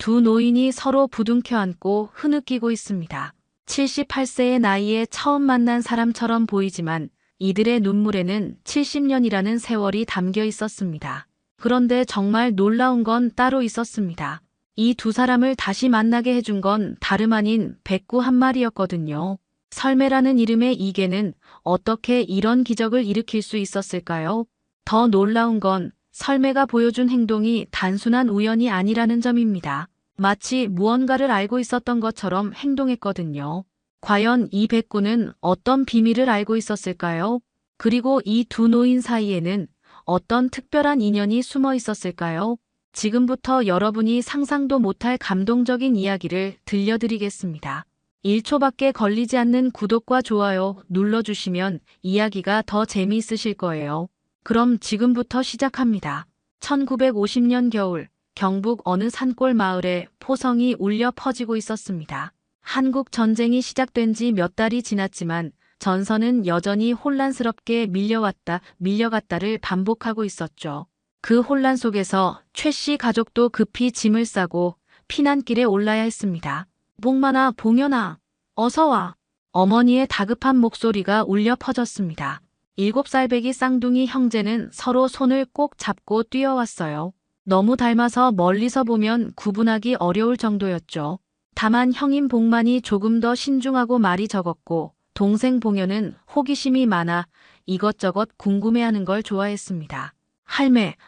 두 노인이 서로 부둥켜 안고 흐느끼고 있습니다. 78세의 나이에 처음 만난 사람처럼 보이지만 이들의 눈물에는 70년이라는 세월이 담겨 있었습니다. 그런데 정말 놀라운 건 따로 있었습니다. 이 두 사람을 다시 만나게 해준 건 다름 아닌 백구 한 마리였거든요. 설매라는 이름의 이 개는 어떻게 이런 기적을 일으킬 수 있었을까요? 더 놀라운 건 설매가 보여준 행동이 단순한 우연이 아니라는 점입니다. 마치 무언가를 알고 있었던 것처럼 행동했거든요. 과연 이 백구는 어떤 비밀을 알고 있었을까요? 그리고 이 두 노인 사이에는 어떤 특별한 인연이 숨어 있었을까요? 지금부터 여러분이 상상도 못할 감동적인 이야기를 들려드리겠습니다. 1초밖에 걸리지 않는 구독과 좋아요 눌러주시면 이야기가 더 재미있으실 거예요. 그럼 지금부터 시작합니다. 1950년 겨울, 경북 어느 산골 마을에 포성이 울려 퍼지고 있었습니다. 한국 전쟁이 시작된 지 몇 달이 지났지만 전선은 여전히 혼란스럽게 밀려갔다를 반복하고 있었죠. 그 혼란 속에서 최 씨 가족도 급히 짐을 싸고 피난길에 올라야 했습니다. 봉만아, 봉연아, 어서 와. 어머니의 다급한 목소리가 울려 퍼졌습니다. 7살배기 쌍둥이 형제는 서로 손을 꼭 잡고 뛰어왔어요. 너무 닮아서 멀리서 보면 구분하기 어려울 정도였죠. 다만 형인 봉만이 조금 더 신중하고 말이 적었고 동생 봉연은 호기심이 많아 이것저것 궁금해하는 걸 좋아했습니다.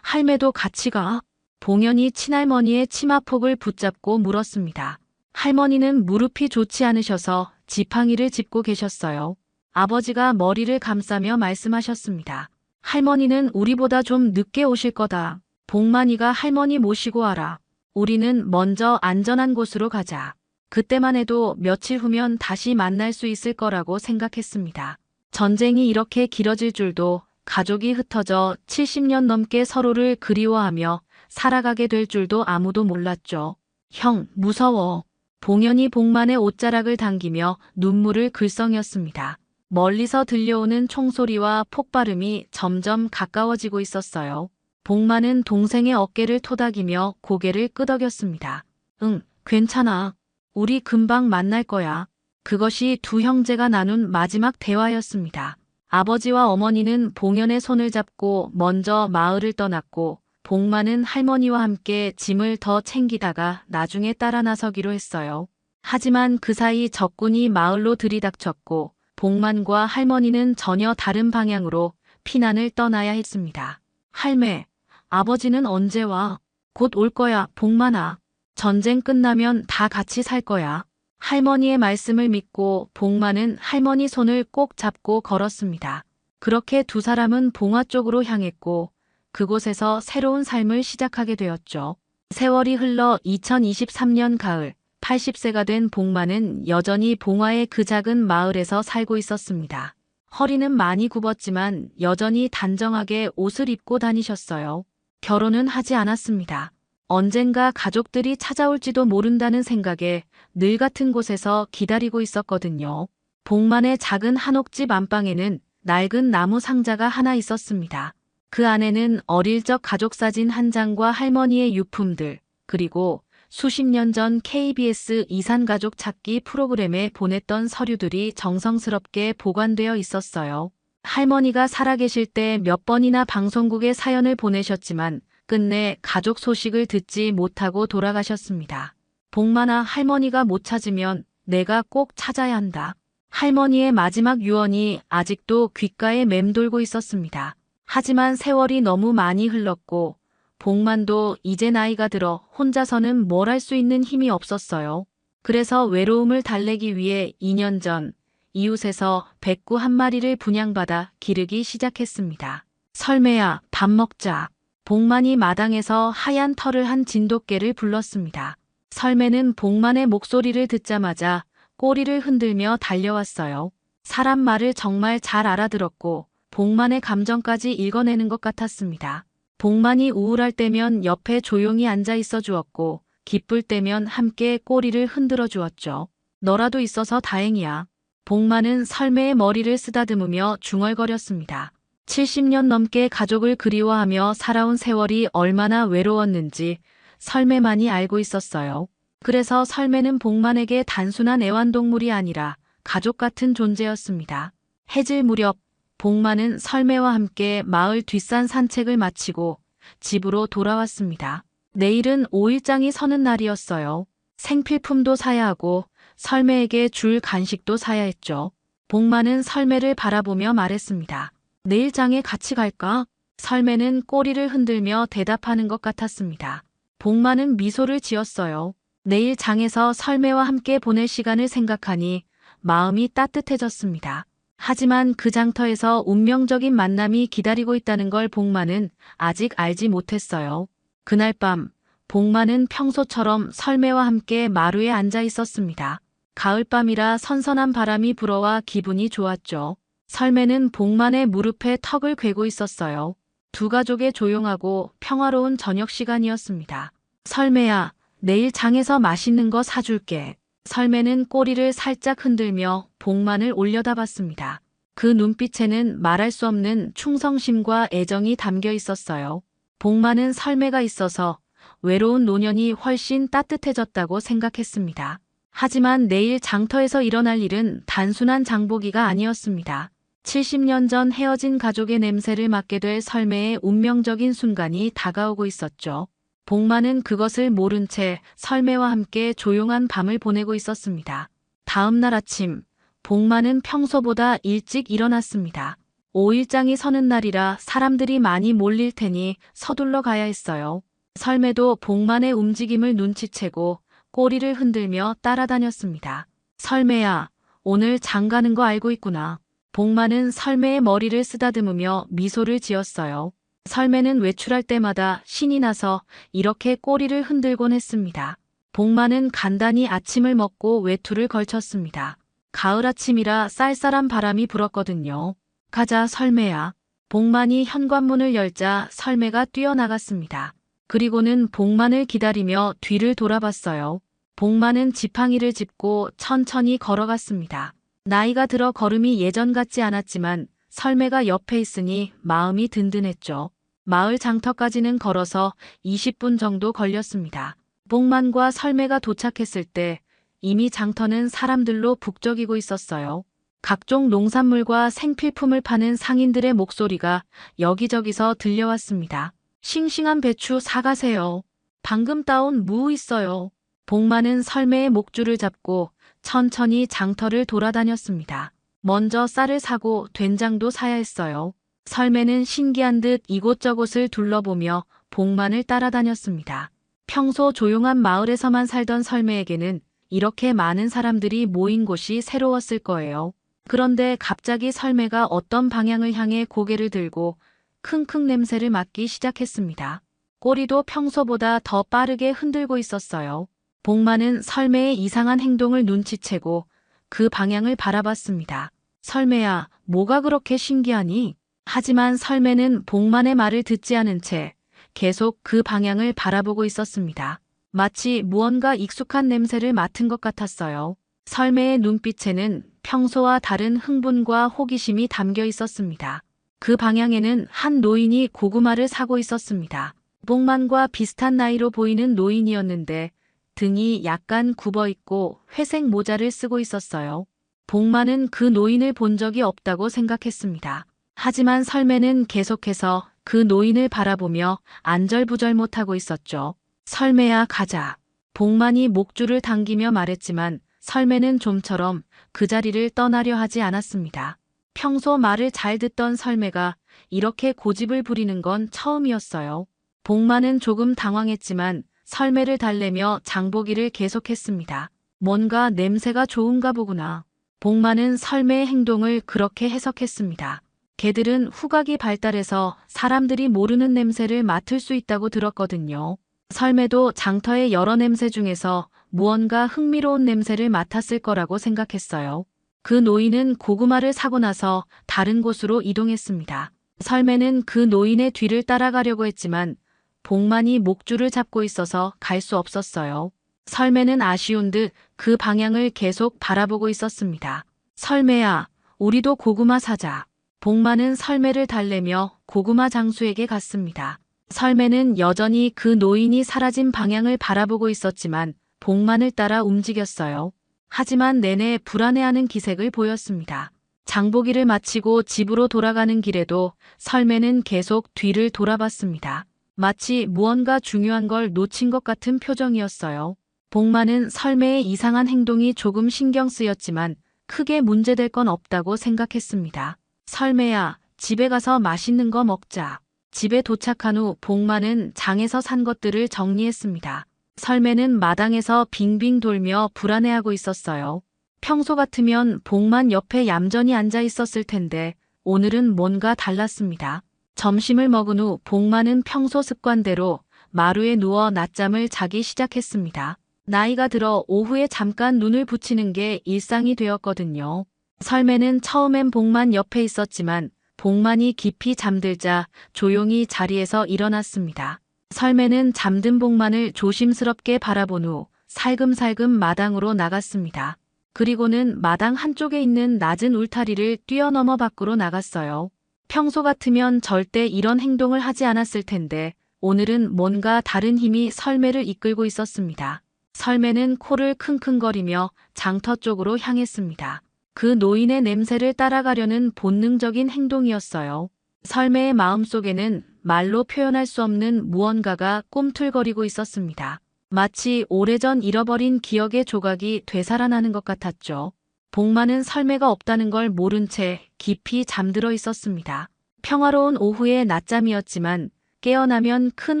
할매도 같이 가? 봉연이 친할머니의 치마폭을 붙잡고 물었습니다. 할머니는 무릎이 좋지 않으셔서 지팡이를 짚고 계셨어요. 아버지가 머리를 감싸며 말씀하셨습니다. 할머니는 우리보다 좀 늦게 오실 거다. 봉만이가 할머니 모시고 와라. 우리는 먼저 안전한 곳으로 가자. 그때만 해도 며칠 후면 다시 만날 수 있을 거라고 생각했습니다. 전쟁이 이렇게 길어질 줄도, 가족이 흩어져 70년 넘게 서로를 그리워하며 살아가게 될 줄도 아무도 몰랐죠. 형, 무서워. 봉연이 봉만의 옷자락을 당기며 눈물을 글썽였습니다. 멀리서 들려오는 총소리와 폭발음이 점점 가까워지고 있었어요. 봉만은 동생의 어깨를 토닥이며 고개를 끄덕였습니다. 응, 괜찮아. 우리 금방 만날 거야. 그것이 두 형제가 나눈 마지막 대화였습니다. 아버지와 어머니는 봉연의 손을 잡고 먼저 마을을 떠났고 봉만은 할머니와 함께 짐을 더 챙기다가 나중에 따라 나서기로 했어요. 하지만 그 사이 적군이 마을로 들이닥쳤고 봉만과 할머니는 전혀 다른 방향으로 피난을 떠나야 했습니다. 할매, 아버지는 언제 와? 곧 올 거야, 봉만아. 전쟁 끝나면 다 같이 살 거야. 할머니의 말씀을 믿고 봉만은 할머니 손을 꼭 잡고 걸었습니다. 그렇게 두 사람은 봉화 쪽으로 향했고 그곳에서 새로운 삶을 시작하게 되었죠. 세월이 흘러 2023년 가을, 80세가 된 봉만은 여전히 봉화의 그 작은 마을에서 살고 있었습니다. 허리는 많이 굽었지만 여전히 단정하게 옷을 입고 다니셨어요. 결혼은 하지 않았습니다. 언젠가 가족들이 찾아올지도 모른다는 생각에 늘 같은 곳에서 기다리고 있었거든요. 봉만의 작은 한옥집 안방에는 낡은 나무 상자가 하나 있었습니다. 그 안에는 어릴 적 가족 사진 한 장과 할머니의 유품들, 그리고 수십 년 전 KBS 이산가족 찾기 프로그램에 보냈던 서류들이 정성스럽게 보관되어 있었어요. 할머니가 살아계실 때 몇 번이나 방송국에 사연을 보내셨지만 끝내 가족 소식을 듣지 못하고 돌아가셨습니다. 봉만아, 할머니가 못 찾으면 내가 꼭 찾아야 한다. 할머니의 마지막 유언이 아직도 귓가에 맴돌고 있었습니다. 하지만 세월이 너무 많이 흘렀고 봉만도 이제 나이가 들어 혼자서는 뭘 할 수 있는 힘이 없었어요. 그래서 외로움을 달래기 위해 2년 전 이웃에서 백구 한 마리를 분양받아 기르기 시작했습니다. 설매야, 밥 먹자. 봉만이 마당에서 하얀 털을 한 진돗개를 불렀습니다. 설매는 봉만의 목소리를 듣자마자 꼬리를 흔들며 달려왔어요. 사람 말을 정말 잘 알아들었고 봉만의 감정까지 읽어내는 것 같았습니다. 봉만이 우울할 때면 옆에 조용히 앉아 있어 주었고 기쁠 때면 함께 꼬리를 흔들어 주었죠. 너라도 있어서 다행이야. 봉만은 설매의 머리를 쓰다듬으며 중얼거렸습니다. 70년 넘게 가족을 그리워하며 살아온 세월이 얼마나 외로웠는지 설매만이 알고 있었어요. 그래서 설매는 복만에게 단순한 애완동물이 아니라 가족 같은 존재였습니다. 해질 무렵 복만은 설매와 함께 마을 뒷산 산책을 마치고 집으로 돌아왔습니다. 내일은 5일장이 서는 날이었어요. 생필품도 사야 하고 설매에게 줄 간식도 사야 했죠. 복만은 설매를 바라보며 말했습니다. 내일 장에 같이 갈까? 설매는 꼬리를 흔들며 대답하는 것 같았습니다. 복만은 미소를 지었어요. 내일 장에서 설매와 함께 보낼 시간을 생각하니 마음이 따뜻해졌습니다. 하지만 그 장터에서 운명적인 만남이 기다리고 있다는 걸 복만은 아직 알지 못했어요. 그날 밤 복만은 평소처럼 설매와 함께 마루에 앉아 있었습니다. 가을밤이라 선선한 바람이 불어와 기분이 좋았죠. 설매는 복만의 무릎에 턱을 괴고 있었어요. 두 가족의 조용하고 평화로운 저녁 시간이었습니다. 설매야, 내일 장에서 맛있는 거 사줄게. 설매는 꼬리를 살짝 흔들며 복만을 올려다봤습니다. 그 눈빛에는 말할 수 없는 충성심과 애정이 담겨 있었어요. 복만은 설매가 있어서 외로운 노년이 훨씬 따뜻해졌다고 생각했습니다. 하지만 내일 장터에서 일어날 일은 단순한 장보기가 아니었습니다. 70년 전 헤어진 가족의 냄새를 맡게 될 설매의 운명적인 순간이 다가오고 있었죠. 복만은 그것을 모른 채 설매와 함께 조용한 밤을 보내고 있었습니다. 다음 날 아침, 복만은 평소보다 일찍 일어났습니다. 5일장이 서는 날이라 사람들이 많이 몰릴 테니 서둘러 가야 했어요. 설매도 복만의 움직임을 눈치채고 꼬리를 흔들며 따라다녔습니다. 설매야, 오늘 장 가는 거 알고 있구나. 복만은 설매의 머리를 쓰다듬으며 미소를 지었어요. 설매는 외출할 때마다 신이 나서 이렇게 꼬리를 흔들곤 했습니다. 복만은 간단히 아침을 먹고 외투를 걸쳤습니다. 가을 아침이라 쌀쌀한 바람이 불었거든요. 가자, 설매야. 복만이 현관문을 열자 설매가 뛰어나갔습니다. 그리고는 복만을 기다리며 뒤를 돌아봤어요. 복만은 지팡이를 짚고 천천히 걸어갔습니다. 나이가 들어 걸음이 예전 같지 않았지만 설매가 옆에 있으니 마음이 든든했죠. 마을 장터까지는 걸어서 20분 정도 걸렸습니다. 복만과 설매가 도착했을 때 이미 장터는 사람들로 북적이고 있었어요. 각종 농산물과 생필품을 파는 상인들의 목소리가 여기저기서 들려왔습니다. 싱싱한 배추 사가세요. 방금 따온 무 있어요. 복만은 설매의 목줄을 잡고 천천히 장터를 돌아다녔습니다. 먼저 쌀을 사고 된장도 사야 했어요. 설매는 신기한 듯 이곳저곳을 둘러보며 복만을 따라다녔습니다. 평소 조용한 마을에서만 살던 설매에게는 이렇게 많은 사람들이 모인 곳이 새로웠을 거예요. 그런데 갑자기 설매가 어떤 방향을 향해 고개를 들고 킁킁 냄새를 맡기 시작했습니다. 꼬리도 평소보다 더 빠르게 흔들고 있었어요. 복만은 설매의 이상한 행동을 눈치채고 그 방향을 바라봤습니다. 설매야, 뭐가 그렇게 신기하니? 하지만 설매는 복만의 말을 듣지 않은 채 계속 그 방향을 바라보고 있었습니다. 마치 무언가 익숙한 냄새를 맡은 것 같았어요. 설매의 눈빛에는 평소와 다른 흥분과 호기심이 담겨 있었습니다. 그 방향에는 한 노인이 고구마를 사고 있었습니다. 복만과 비슷한 나이로 보이는 노인이었는데 등이 약간 굽어있고 회색 모자를 쓰고 있었어요. 복만은 그 노인을 본 적이 없다고 생각했습니다. 하지만 설매는 계속해서 그 노인을 바라보며 안절부절 못하고 있었죠. 설매야, 가자. 복만이 목줄을 당기며 말했지만 설매는 좀처럼 그 자리를 떠나려 하지 않았습니다. 평소 말을 잘 듣던 설매가 이렇게 고집을 부리는 건 처음이었어요. 복만은 조금 당황했지만 설매를 달래며 장보기를 계속했습니다. 뭔가 냄새가 좋은가 보구나. 복만은 설매의 행동을 그렇게 해석했습니다. 개들은 후각이 발달해서 사람들이 모르는 냄새를 맡을 수 있다고 들었거든요. 설매도 장터의 여러 냄새 중에서 무언가 흥미로운 냄새를 맡았을 거라고 생각했어요. 그 노인은 고구마를 사고 나서 다른 곳으로 이동했습니다. 설매는 그 노인의 뒤를 따라가려고 했지만 복만이 목줄을 잡고 있어서 갈 수 없었어요. 설매는 아쉬운 듯 그 방향을 계속 바라보고 있었습니다. 설매야, 우리도 고구마 사자. 복만은 설매를 달래며 고구마 장수에게 갔습니다. 설매는 여전히 그 노인이 사라진 방향을 바라보고 있었지만 복만을 따라 움직였어요. 하지만 내내 불안해하는 기색을 보였습니다. 장보기를 마치고 집으로 돌아가는 길에도 설매는 계속 뒤를 돌아봤습니다. 마치 무언가 중요한 걸 놓친 것 같은 표정이었어요. 복만은 설매의 이상한 행동이 조금 신경 쓰였지만 크게 문제될 건 없다고 생각했습니다. 설매야, 집에 가서 맛있는 거 먹자. 집에 도착한 후 복만은 장에서 산 것들을 정리했습니다. 설매는 마당에서 빙빙 돌며 불안해하고 있었어요. 평소 같으면 복만 옆에 얌전히 앉아 있었을 텐데 오늘은 뭔가 달랐습니다. 점심을 먹은 후 복만은 평소 습관대로 마루에 누워 낮잠을 자기 시작했습니다. 나이가 들어 오후에 잠깐 눈을 붙이는 게 일상이 되었거든요. 설매는 처음엔 복만 옆에 있었지만 복만이 깊이 잠들자 조용히 자리에서 일어났습니다. 설매는 잠든 복만을 조심스럽게 바라본 후 살금살금 마당으로 나갔습니다. 그리고는 마당 한쪽에 있는 낮은 울타리를 뛰어넘어 밖으로 나갔어요. 평소 같으면 절대 이런 행동을 하지 않았을 텐데 오늘은 뭔가 다른 힘이 설매를 이끌고 있었습니다. 설매는 코를 킁킁거리며 장터 쪽으로 향했습니다. 그 노인의 냄새를 따라가려는 본능적인 행동이었어요. 설매의 마음속에는 말로 표현할 수 없는 무언가가 꿈틀거리고 있었습니다. 마치 오래전 잃어버린 기억의 조각이 되살아나는 것 같았죠. 복만은 설매가 없다는 걸 모른 채 깊이 잠들어 있었습니다. 평화로운 오후의 낮잠이었지만 깨어나면 큰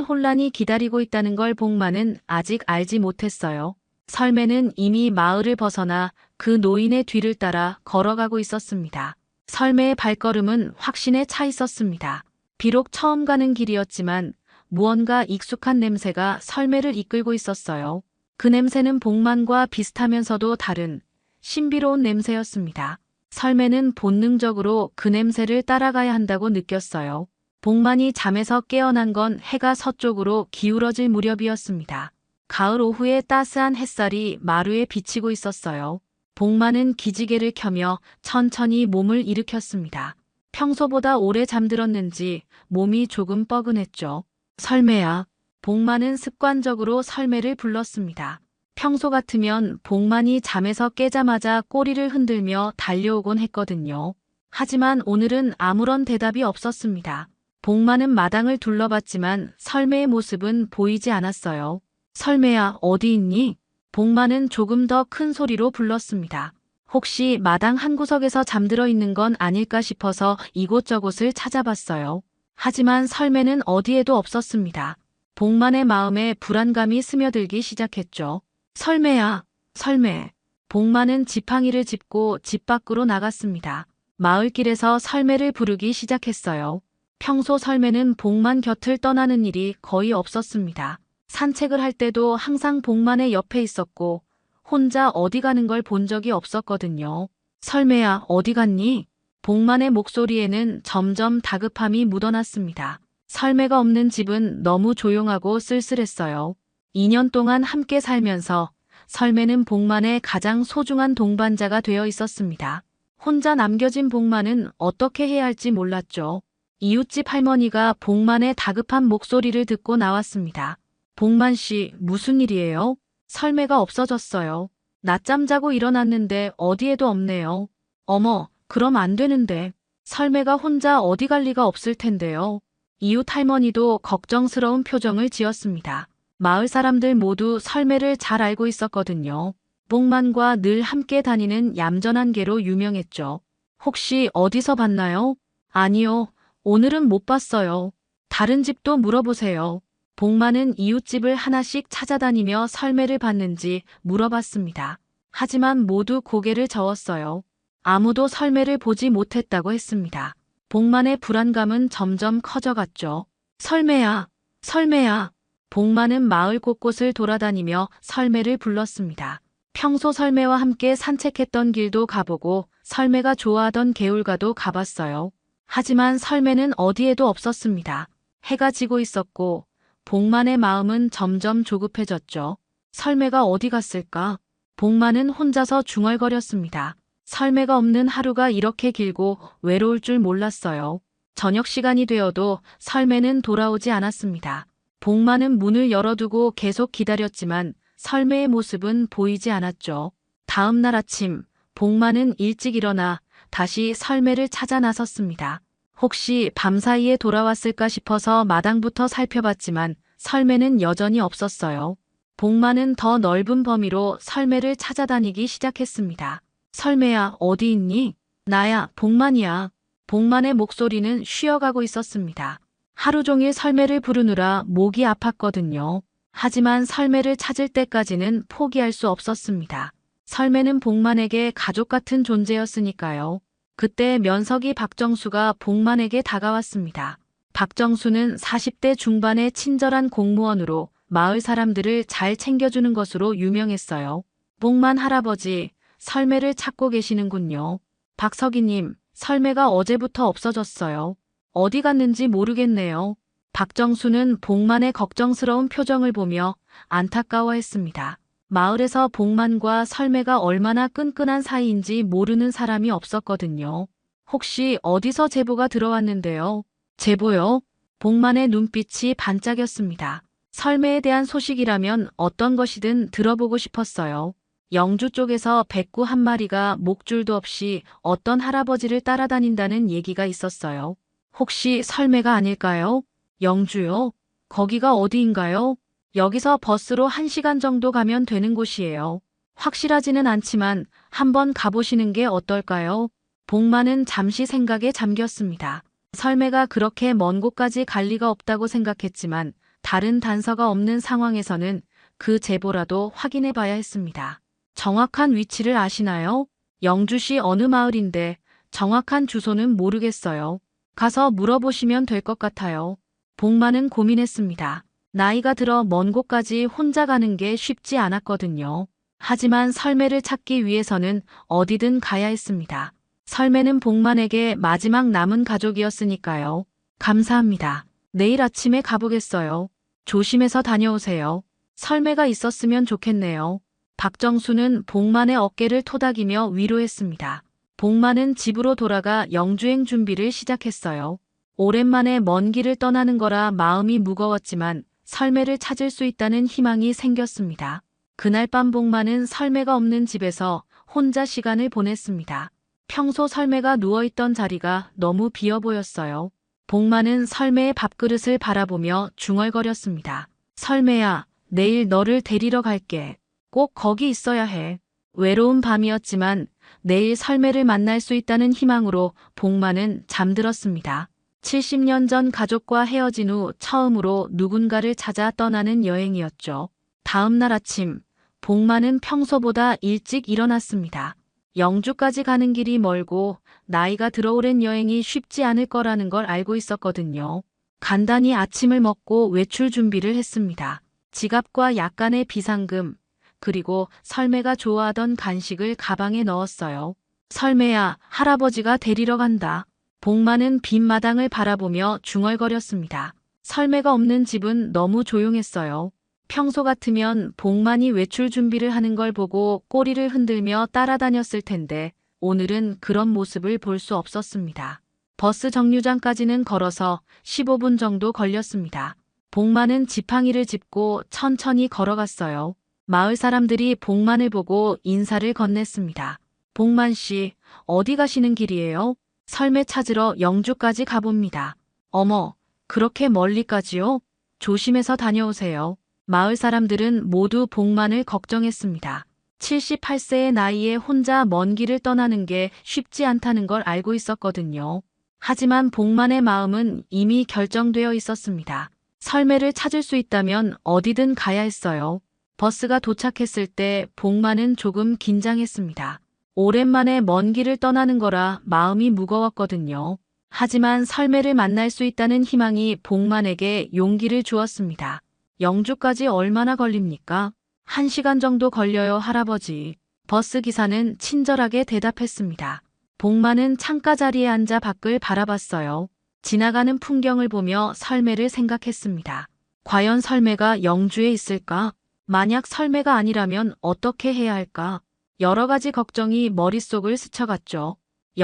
혼란이 기다리고 있다는 걸 복만은 아직 알지 못했어요. 설매는 이미 마을을 벗어나 그 노인의 뒤를 따라 걸어가고 있었습니다. 설매의 발걸음은 확신에 차 있었습니다. 비록 처음 가는 길이었지만 무언가 익숙한 냄새가 설매를 이끌고 있었어요. 그 냄새는 복만과 비슷하면서도 다른 신비로운 냄새였습니다. 설매는 본능적으로 그 냄새를 따라가야 한다고 느꼈어요. 복만이 잠에서 깨어난 건 해가 서쪽으로 기울어질 무렵이었습니다. 가을 오후에 따스한 햇살이 마루에 비치고 있었어요. 복만은 기지개를 켜며 천천히 몸을 일으켰습니다. 평소보다 오래 잠들었는지 몸이 조금 뻐근했죠. 설매야. 복만은 습관적으로 설매를 불렀습니다. 평소 같으면 복만이 잠에서 깨자마자 꼬리를 흔들며 달려오곤 했거든요. 하지만 오늘은 아무런 대답이 없었습니다. 복만은 마당을 둘러봤지만 설매의 모습은 보이지 않았어요. 설매야, 어디 있니? 복만은 조금 더 큰 소리로 불렀습니다. 혹시 마당 한 구석에서 잠들어 있는 건 아닐까 싶어서 이곳저곳을 찾아봤어요. 하지만 설매는 어디에도 없었습니다. 복만의 마음에 불안감이 스며들기 시작했죠. 설매야, 설매. 복만은 지팡이를 짚고 집 밖으로 나갔습니다. 마을길에서 설매를 부르기 시작했어요. 평소 설매는 복만 곁을 떠나는 일이 거의 없었습니다. 산책을 할 때도 항상 복만의 옆에 있었고 혼자 어디 가는 걸 본 적이 없었거든요. 설매야, 어디 갔니? 복만의 목소리에는 점점 다급함이 묻어났습니다. 설매가 없는 집은 너무 조용하고 쓸쓸했어요. 2년 동안 함께 살면서 설매는 복만의 가장 소중한 동반자가 되어 있었습니다. 혼자 남겨진 복만은 어떻게 해야 할지 몰랐죠. 이웃집 할머니가 복만의 다급한 목소리를 듣고 나왔습니다. 복만 씨, 무슨 일이에요? 설매가 없어졌어요. 낮잠 자고 일어났는데 어디에도 없네요. 어머, 그럼 안 되는데. 설매가 혼자 어디 갈 리가 없을 텐데요. 이웃 할머니도 걱정스러운 표정을 지었습니다. 마을 사람들 모두 설매를 잘 알고 있었거든요. 복만과 늘 함께 다니는 얌전한 개로 유명했죠. 혹시 어디서 봤나요? 아니요, 오늘은 못 봤어요. 다른 집도 물어보세요. 복만은 이웃집을 하나씩 찾아다니며 설매를 봤는지 물어봤습니다. 하지만 모두 고개를 저었어요. 아무도 설매를 보지 못했다고 했습니다. 복만의 불안감은 점점 커져갔죠. 설매야, 설매야. 복만은 마을 곳곳을 돌아다니며 설매를 불렀습니다. 평소 설매와 함께 산책했던 길도 가보고 설매가 좋아하던 개울가도 가봤어요. 하지만 설매는 어디에도 없었습니다. 해가 지고 있었고 복만의 마음은 점점 조급해졌죠. 설매가 어디 갔을까? 복만은 혼자서 중얼거렸습니다. 설매가 없는 하루가 이렇게 길고 외로울 줄 몰랐어요. 저녁 시간이 되어도 설매는 돌아오지 않았습니다. 복만은 문을 열어두고 계속 기다렸지만 설매의 모습은 보이지 않았죠. 다음 날 아침, 복만은 일찍 일어나 다시 설매를 찾아 나섰습니다. 혹시 밤사이에 돌아왔을까 싶어서 마당부터 살펴봤지만 설매는 여전히 없었어요. 복만은 더 넓은 범위로 설매를 찾아다니기 시작했습니다. 설매야, 어디 있니? 나야, 복만이야. 복만의 목소리는 쉬어가고 있었습니다. 하루 종일 설매를 부르느라 목이 아팠거든요. 하지만 설매를 찾을 때까지는 포기할 수 없었습니다. 설매는 복만에게 가족 같은 존재였으니까요. 그때 면석이 박정수가 복만에게 다가왔습니다. 박정수는 40대 중반의 친절한 공무원으로 마을 사람들을 잘 챙겨주는 것으로 유명했어요. 복만 할아버지, 설매를 찾고 계시는군요. 박서기님, 설매가 어제부터 없어졌어요. 어디 갔는지 모르겠네요. 박정수는 복만의 걱정스러운 표정을 보며 안타까워했습니다. 마을에서 복만과 설매가 얼마나 끈끈한 사이인지 모르는 사람이 없었거든요. 혹시 어디서 제보가 들어왔는데요? 제보요? 복만의 눈빛이 반짝였습니다. 설매에 대한 소식이라면 어떤 것이든 들어보고 싶었어요. 영주 쪽에서 백구 한 마리가 목줄도 없이 어떤 할아버지를 따라다닌다는 얘기가 있었어요. 혹시 설매가 아닐까요? 영주요? 거기가 어디인가요? 여기서 버스로 1시간 정도 가면 되는 곳이에요. 확실하지는 않지만 한번 가보시는 게 어떨까요? 복만은 잠시 생각에 잠겼습니다. 설매가 그렇게 먼 곳까지 갈 리가 없다고 생각했지만 다른 단서가 없는 상황에서는 그 제보라도 확인해 봐야 했습니다. 정확한 위치를 아시나요? 영주시 어느 마을인데 정확한 주소는 모르겠어요. 가서 물어보시면 될 것 같아요. 복만은 고민했습니다. 나이가 들어 먼 곳까지 혼자 가는 게 쉽지 않았거든요. 하지만 설매를 찾기 위해서는 어디든 가야 했습니다. 설매는 복만에게 마지막 남은 가족이었으니까요. 감사합니다. 내일 아침에 가보겠어요. 조심해서 다녀오세요. 설매가 있었으면 좋겠네요. 박정수는 복만의 어깨를 토닥이며 위로했습니다. 복만은 집으로 돌아가 영주행 준비를 시작했어요. 오랜만에 먼 길을 떠나는 거라 마음이 무거웠지만 설매를 찾을 수 있다는 희망이 생겼습니다. 그날 밤 복만은 설매가 없는 집에서 혼자 시간을 보냈습니다. 평소 설매가 누워있던 자리가 너무 비어 보였어요. 복만은 설매의 밥그릇을 바라보며 중얼거렸습니다. 설매야, 내일 너를 데리러 갈게. 꼭 거기 있어야 해. 외로운 밤이었지만 내일 설매를 만날 수 있다는 희망으로 복만은 잠들었습니다. 70년 전 가족과 헤어진 후 처음으로 누군가를 찾아 떠나는 여행이었죠. 다음 날 아침, 복만은 평소보다 일찍 일어났습니다. 영주까지 가는 길이 멀고 나이가 들어 오랜 여행이 쉽지 않을 거라는 걸 알고 있었거든요. 간단히 아침을 먹고 외출 준비를 했습니다. 지갑과 약간의 비상금, 그리고 설매가 좋아하던 간식을 가방에 넣었어요. 설매야, 할아버지가 데리러 간다. 복만은 빈 마당을 바라보며 중얼거렸습니다. 설매가 없는 집은 너무 조용했어요. 평소 같으면 복만이 외출 준비를 하는 걸 보고 꼬리를 흔들며 따라다녔을 텐데 오늘은 그런 모습을 볼 수 없었습니다. 버스 정류장까지는 걸어서 15분 정도 걸렸습니다. 복만은 지팡이를 짚고 천천히 걸어갔어요. 마을 사람들이 복만을 보고 인사를 건넸습니다. 복만 씨, 어디 가시는 길이에요? 설매 찾으러 영주까지 가봅니다. 어머, 그렇게 멀리까지요? 조심해서 다녀오세요. 마을 사람들은 모두 복만을 걱정했습니다. 78세의 나이에 혼자 먼 길을 떠나는 게 쉽지 않다는 걸 알고 있었거든요. 하지만 복만의 마음은 이미 결정되어 있었습니다. 설매를 찾을 수 있다면 어디든 가야 했어요. 버스가 도착했을 때 복만은 조금 긴장했습니다. 오랜만에 먼 길을 떠나는 거라 마음이 무거웠거든요. 하지만 설매를 만날 수 있다는 희망이 복만에게 용기를 주었습니다. 영주까지 얼마나 걸립니까? 1시간 정도 걸려요, 할아버지. 버스 기사는 친절하게 대답했습니다. 복만은 창가 자리에 앉아 밖을 바라봤어요. 지나가는 풍경을 보며 설매를 생각했습니다. 과연 설매가 영주에 있을까? 만약 설매가 아니라면 어떻게 해야 할까? 여러 가지 걱정이 머릿속을 스쳐갔죠.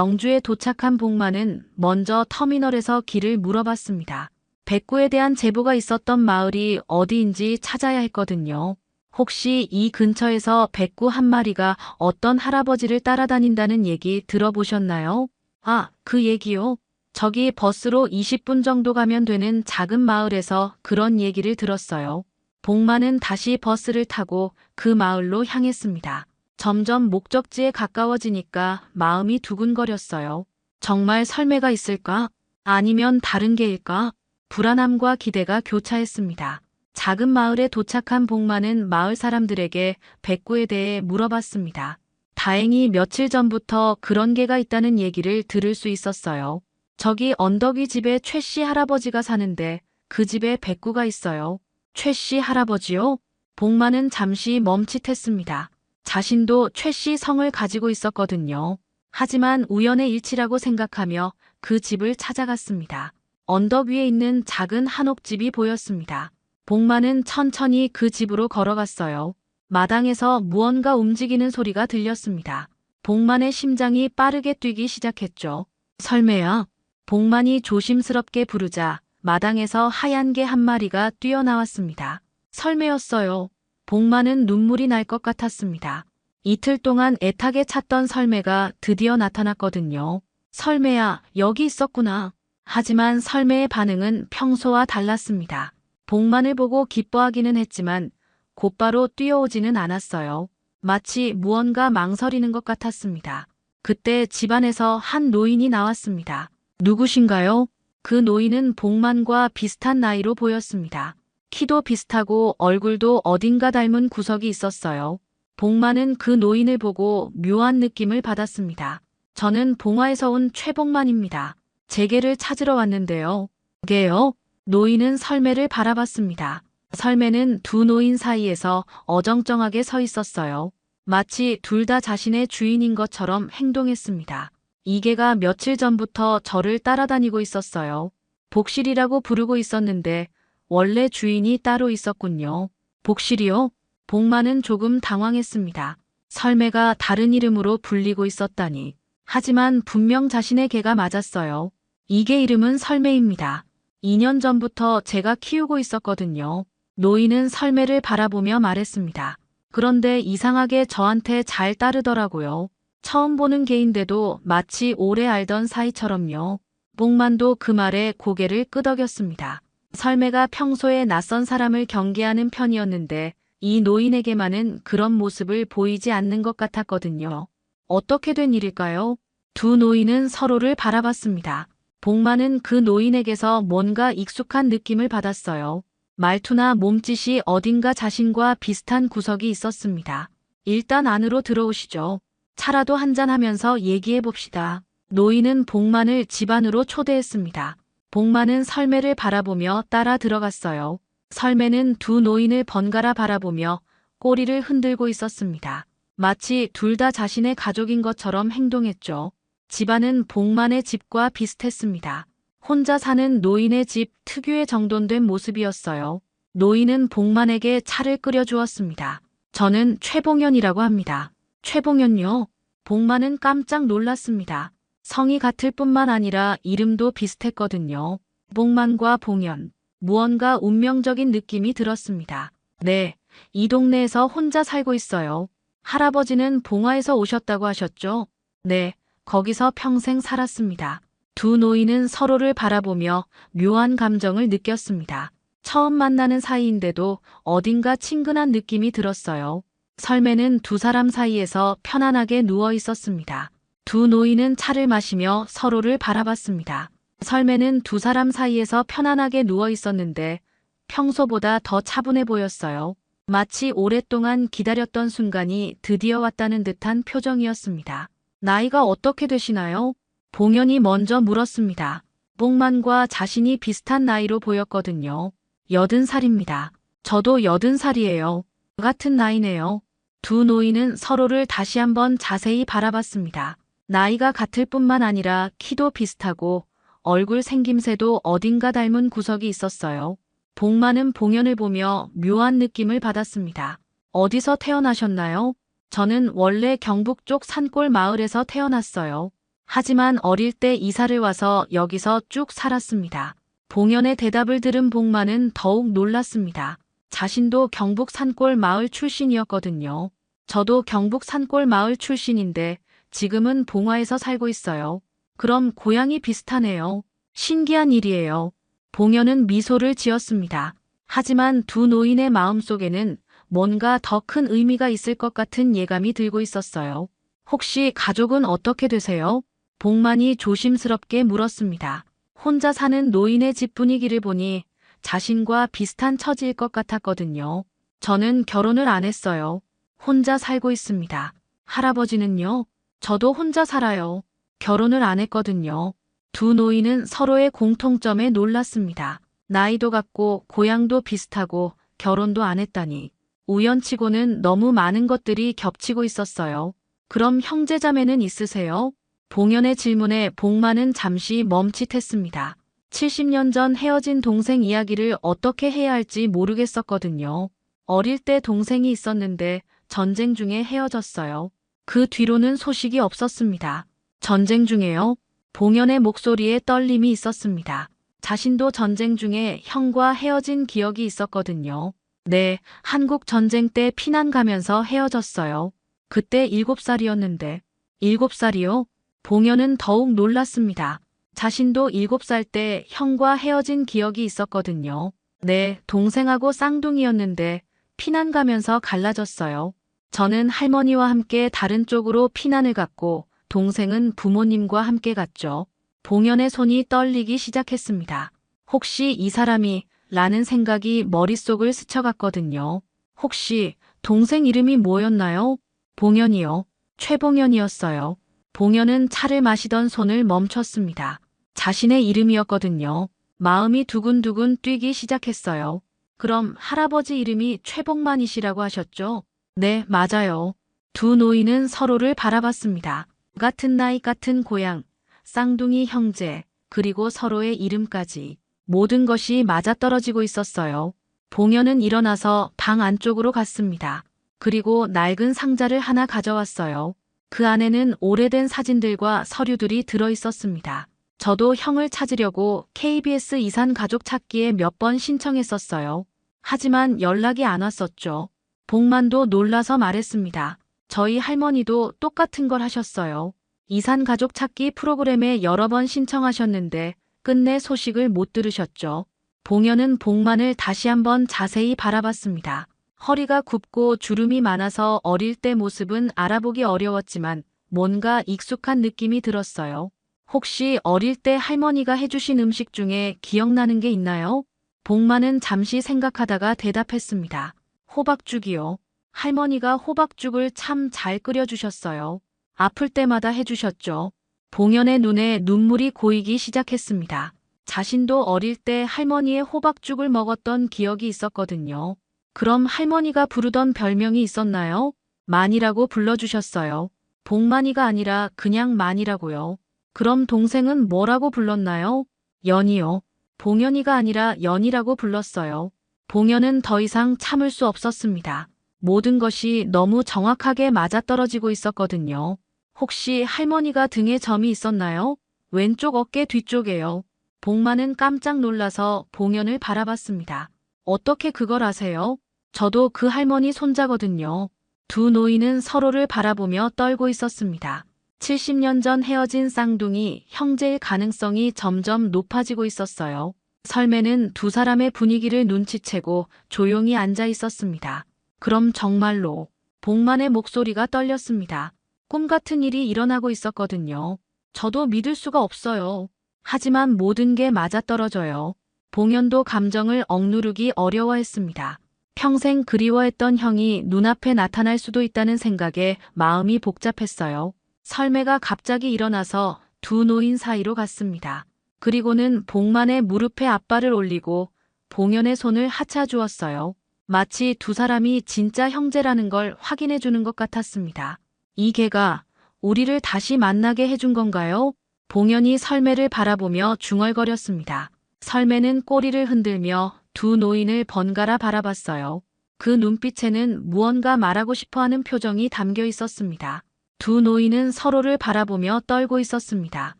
영주에 도착한 복만은 먼저 터미널에서 길을 물어봤습니다. 백구에 대한 제보가 있었던 마을이 어디인지 찾아야 했거든요. 혹시 이 근처에서 백구 한 마리가 어떤 할아버지를 따라다닌다는 얘기 들어보셨나요? 아, 그 얘기요? 저기 버스로 20분 정도 가면 되는 작은 마을에서 그런 얘기를 들었어요. 복만은 다시 버스를 타고 그 마을로 향했습니다. 점점 목적지에 가까워지니까 마음이 두근거렸어요. 정말 설매가 있을까? 아니면 다른 게일까? 불안함과 기대가 교차했습니다. 작은 마을에 도착한 복만은 마을 사람들에게 백구에 대해 물어봤습니다. 다행히 며칠 전부터 그런 개가 있다는 얘기를 들을 수 있었어요. 저기 언덕 위 집에 최 씨 할아버지가 사는데 그 집에 백구가 있어요. 최 씨 할아버지요? 복만은 잠시 멈칫했습니다. 자신도 최 씨 성을 가지고 있었거든요. 하지만 우연의 일치라고 생각하며 그 집을 찾아갔습니다. 언덕 위에 있는 작은 한옥집이 보였습니다. 복만은 천천히 그 집으로 걸어갔어요. 마당에서 무언가 움직이는 소리가 들렸습니다. 복만의 심장이 빠르게 뛰기 시작했죠. 설매야. 복만이 조심스럽게 부르자 마당에서 하얀 개 한 마리가 뛰어나왔습니다. 설매였어요. 복만은 눈물이 날 것 같았습니다. 이틀 동안 애타게 찾던 설매가 드디어 나타났거든요. 설매야, 여기 있었구나. 하지만 설매의 반응은 평소와 달랐습니다. 복만을 보고 기뻐하기는 했지만 곧바로 뛰어오지는 않았어요. 마치 무언가 망설이는 것 같았습니다. 그때 집안에서 한 노인이 나왔습니다. 누구신가요? 그 노인은 복만과 비슷한 나이로 보였습니다. 키도 비슷하고 얼굴도 어딘가 닮은 구석이 있었어요. 복만은 그 노인을 보고 묘한 느낌을 받았습니다. 저는 봉화에서 온 최복만입니다. 제게를 찾으러 왔는데요. 게요? 노인은 설매를 바라봤습니다. 설매는 두 노인 사이에서 어정쩡하게 서 있었어요. 마치 둘 다 자신의 주인인 것처럼 행동했습니다. 이 개가 며칠 전부터 저를 따라다니고 있었어요. 복실이라고 부르고 있었는데 원래 주인이 따로 있었군요. 복실이요? 복만은 조금 당황했습니다. 설매가 다른 이름으로 불리고 있었다니. 하지만 분명 자신의 개가 맞았어요. 이 개 이름은 설매입니다. 2년 전부터 제가 키우고 있었거든요. 노인은 설매를 바라보며 말했습니다. 그런데 이상하게 저한테 잘 따르더라고요. 처음 보는 개인데도 마치 오래 알던 사이처럼요. 복만도 그 말에 고개를 끄덕였습니다. 설매가 평소에 낯선 사람을 경계하는 편이었는데 이 노인에게만은 그런 모습을 보이지 않는 것 같았거든요. 어떻게 된 일일까요? 두 노인은 서로를 바라봤습니다. 복만은 그 노인에게서 뭔가 익숙한 느낌을 받았어요. 말투나 몸짓이 어딘가 자신과 비슷한 구석이 있었습니다. 일단 안으로 들어오시죠. 차라도 한잔하면서 얘기해 봅시다. 노인은 복만을 집 안으로 초대했습니다. 복만은 설매를 바라보며 따라 들어갔어요. 설매는 두 노인을 번갈아 바라보며 꼬리를 흔들고 있었습니다. 마치 둘 다 자신의 가족인 것처럼 행동했죠. 집안은 복만의 집과 비슷했습니다. 혼자 사는 노인의 집 특유의 정돈된 모습이었어요. 노인은 복만에게 차를 끓여주었습니다. 저는 최봉연이라고 합니다. 최봉연요? 복만은 깜짝 놀랐습니다. 성이 같을 뿐만 아니라 이름도 비슷했거든요. 복만과 봉연. 무언가 운명적인 느낌이 들었습니다. 네, 이 동네에서 혼자 살고 있어요. 할아버지는 봉화에서 오셨다고 하셨죠? 네, 거기서 평생 살았습니다. 두 노인은 서로를 바라보며 묘한 감정을 느꼈습니다. 처음 만나는 사이인데도 어딘가 친근한 느낌이 들었어요. 설매는 두 사람 사이에서 편안하게 누워 있었습니다. 두 노인은 차를 마시며 서로를 바라봤습니다. 설매는 두 사람 사이에서 편안하게 누워 있었는데 평소보다 더 차분해 보였어요. 마치 오랫동안 기다렸던 순간이 드디어 왔다는 듯한 표정이었습니다. 나이가 어떻게 되시나요? 봉연이 먼저 물었습니다. 복만과 자신이 비슷한 나이로 보였거든요. 80살입니다. 저도 80살이에요. 같은 나이네요. 두 노인은 서로를 다시 한번 자세히 바라봤습니다. 나이가 같을 뿐만 아니라 키도 비슷하고 얼굴 생김새도 어딘가 닮은 구석이 있었어요. 복만은 봉연을 보며 묘한 느낌을 받았습니다. 어디서 태어나셨나요? 저는 원래 경북 쪽 산골 마을에서 태어났어요. 하지만 어릴 때 이사를 와서 여기서 쭉 살았습니다. 봉연의 대답을 들은 복만은 더욱 놀랐습니다. 자신도 경북 산골 마을 출신이었거든요. 저도 경북 산골 마을 출신인데 지금은 봉화에서 살고 있어요. 그럼 고향이 비슷하네요. 신기한 일이에요. 봉연은 미소를 지었습니다. 하지만 두 노인의 마음속에는 뭔가 더 큰 의미가 있을 것 같은 예감이 들고 있었어요. 혹시 가족은 어떻게 되세요? 복만이 조심스럽게 물었습니다. 혼자 사는 노인의 집 분위기를 보니 자신과 비슷한 처지일 것 같았거든요. 저는 결혼을 안 했어요. 혼자 살고 있습니다. 할아버지는요? 저도 혼자 살아요. 결혼을 안 했거든요. 두 노인은 서로의 공통점에 놀랐습니다. 나이도 같고 고향도 비슷하고 결혼도 안 했다니. 우연치고는 너무 많은 것들이 겹치고 있었어요. 그럼 형제자매는 있으세요? 봉연의 질문에 복만은 잠시 멈칫했습니다. 70년 전 헤어진 동생 이야기를 어떻게 해야 할지 모르겠었거든요. 어릴 때 동생이 있었는데 전쟁 중에 헤어졌어요. 그 뒤로는 소식이 없었습니다. 전쟁 중에요? 봉연의 목소리에 떨림이 있었습니다. 자신도 전쟁 중에 형과 헤어진 기억이 있었거든요. 네, 한국 전쟁 때 피난 가면서 헤어졌어요. 그때 7살이었는데. 7살이요? 봉연은 더욱 놀랐습니다. 자신도 7살 때 형과 헤어진 기억이 있었거든요. 네, 동생하고 쌍둥이였는데 피난 가면서 갈라졌어요. 저는 할머니와 함께 다른 쪽으로 피난을 갔고 동생은 부모님과 함께 갔죠. 봉연의 손이 떨리기 시작했습니다. 혹시 이 사람이 라는 생각이 머릿속을 스쳐갔거든요. 혹시 동생 이름이 뭐였나요? 봉연이요. 최봉연이었어요. 봉연은 차를 마시던 손을 멈췄습니다. 자신의 이름이었거든요. 마음이 두근두근 뛰기 시작했어요. 그럼 할아버지 이름이 최복만이시라고 하셨죠? 네, 맞아요. 두 노인은 서로를 바라봤습니다. 같은 나이 같은 고향, 쌍둥이 형제, 그리고 서로의 이름까지. 모든 것이 맞아떨어지고 있었어요. 봉연은 일어나서 방 안쪽으로 갔습니다. 그리고 낡은 상자를 하나 가져왔어요. 그 안에는 오래된 사진들과 서류들이 들어있었습니다. 저도 형을 찾으려고 KBS 이산 가족 찾기에 몇 번 신청했었어요. 하지만 연락이 안 왔었죠. 복만도 놀라서 말했습니다. 저희 할머니도 똑같은 걸 하셨어요. 이산 가족 찾기 프로그램에 여러 번 신청하셨는데 끝내 소식을 못 들으셨죠. 봉연은 복만을 다시 한번 자세히 바라봤습니다. 허리가 굽고 주름이 많아서 어릴 때 모습은 알아보기 어려웠지만 뭔가 익숙한 느낌이 들었어요. 혹시 어릴 때 할머니가 해주신 음식 중에 기억나는 게 있나요? 복만은 잠시 생각하다가 대답했습니다. 호박죽이요. 할머니가 호박죽을 참 잘 끓여주셨어요. 아플 때마다 해주셨죠. 봉연의 눈에 눈물이 고이기 시작했습니다. 자신도 어릴 때 할머니의 호박죽을 먹었던 기억이 있었거든요. 그럼 할머니가 부르던 별명이 있었나요? 만이라고 불러주셨어요. 복만이가 아니라 그냥 만이라고요. 그럼 동생은 뭐라고 불렀나요? 연이요. 봉연이가 아니라 연이라고 불렀어요. 봉연은 더 이상 참을 수 없었습니다. 모든 것이 너무 정확하게 맞아떨어지고 있었거든요. 혹시 할머니가 등에 점이 있었나요? 왼쪽 어깨 뒤쪽에요. 복만은 깜짝 놀라서 봉연을 바라봤습니다. 어떻게 그걸 아세요? 저도 그 할머니 손자거든요. 두 노인은 서로를 바라보며 떨고 있었습니다. 70년 전 헤어진 쌍둥이 형제일 가능성이 점점 높아지고 있었어요. 설매는 두 사람의 분위기를 눈치채고 조용히 앉아 있었습니다. 그럼 정말로 복만의 목소리가 떨렸습니다. 꿈 같은 일이 일어나고 있었거든요. 저도 믿을 수가 없어요. 하지만 모든 게 맞아떨어져요. 봉연도 감정을 억누르기 어려워했습니다. 평생 그리워했던 형이 눈앞에 나타날 수도 있다는 생각에 마음이 복잡했어요. 설매가 갑자기 일어나서 두 노인 사이로 갔습니다. 그리고는 복만의 무릎에 앞발을 올리고 봉연의 손을 하차 주었어요. 마치 두 사람이 진짜 형제라는 걸 확인해 주는 것 같았습니다. 이 개가 우리를 다시 만나게 해준 건가요? 봉연이 설매를 바라보며 중얼거렸습니다. 설매는 꼬리를 흔들며 두 노인을 번갈아 바라봤어요. 그 눈빛에는 무언가 말하고 싶어하는 표정이 담겨 있었습니다. 두 노인은 서로를 바라보며 떨고 있었습니다.